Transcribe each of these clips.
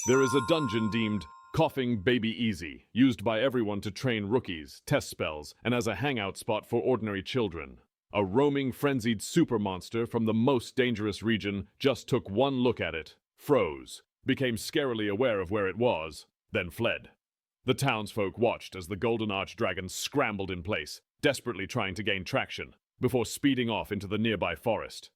There is a dungeon deemed Coughing Baby Easy, used by everyone to train rookies, test spells, and as a hangout spot for ordinary children. A roaming, frenzied super monster from the most dangerous region just took one look at it, froze, became scarily aware of where it was, then fled. The townsfolk watched as the golden archdragon scrambled in place, desperately trying to gain traction, before speeding off into the nearby forest.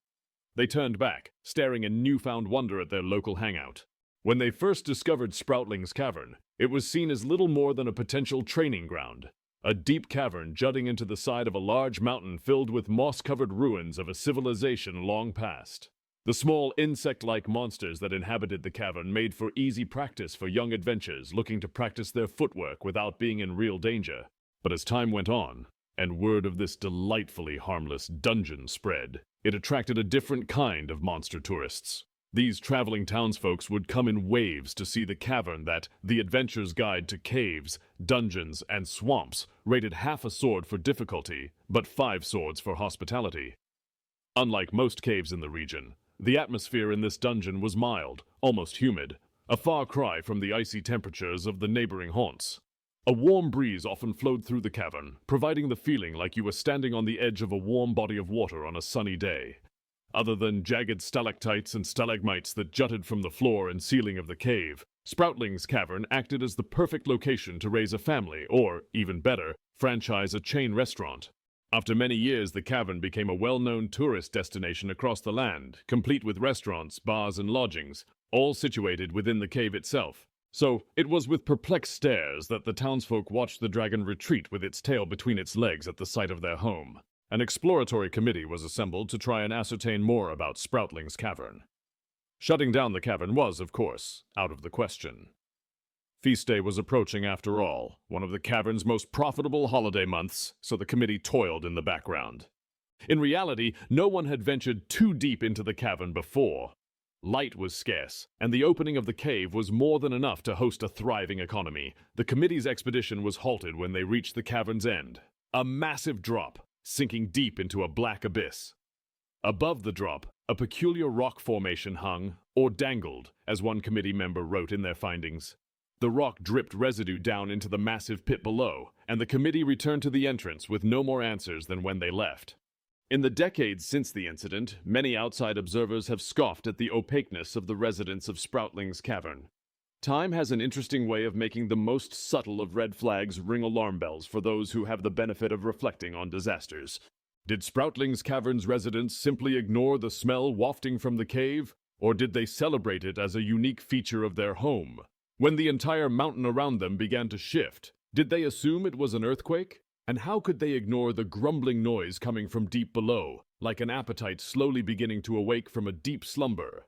They turned back, staring in newfound wonder at their local hangout. When they first discovered Sproutling's Cavern, it was seen as little more than a potential training ground. A deep cavern jutting into the side of a large mountain filled with moss-covered ruins of a civilization long past. The small insect-like monsters that inhabited the cavern made for easy practice for young adventurers looking to practice their footwork without being in real danger. But as time went on, and word of this delightfully harmless dungeon spread, it attracted a different kind of monster tourists. These traveling townsfolk would come in waves to see the cavern that The Adventurer's Guide to Caves, Dungeons, and Swamps rated half a sword for difficulty, but 5 swords for hospitality. Unlike most caves in the region, the atmosphere in this dungeon was mild, almost humid, a far cry from the icy temperatures of the neighboring haunts. A warm breeze often flowed through the cavern, providing the feeling like you were standing on the edge of a warm body of water on a sunny day. Other than jagged stalactites and stalagmites that jutted from the floor and ceiling of the cave, Sproutling's Cavern acted as the perfect location to raise a family or, even better, franchise a chain restaurant. After many years, the cavern became a well-known tourist destination across the land, complete with restaurants, bars, and lodgings, all situated within the cave itself. So, it was with perplexed stares that the townsfolk watched the dragon retreat with its tail between its legs at the sight of their home. An exploratory committee was assembled to try and ascertain more about Sproutling's Cavern. Shutting down the cavern was, of course, out of the question. Feast day was approaching after all, one of the cavern's most profitable holiday months, so the committee toiled in the background. In reality, no one had ventured too deep into the cavern before. Light was scarce, and the opening of the cave was more than enough to host a thriving economy. The committee's expedition was halted when they reached the cavern's end. A massive drop, sinking deep into a black abyss. Above the drop, a peculiar rock formation hung, or dangled, as one committee member wrote in their findings. The rock dripped residue down into the massive pit below, and the committee returned to the entrance with no more answers than when they left. In the decades since the incident, many outside observers have scoffed at the opaqueness of the residents of Sproutling's Cavern. Time has an interesting way of making the most subtle of red flags ring alarm bells for those who have the benefit of reflecting on disasters. Did Sproutling's Cavern's residents simply ignore the smell wafting from the cave, or did they celebrate it as a unique feature of their home? When the entire mountain around them began to shift, did they assume it was an earthquake? And how could they ignore the grumbling noise coming from deep below, like an appetite slowly beginning to awake from a deep slumber?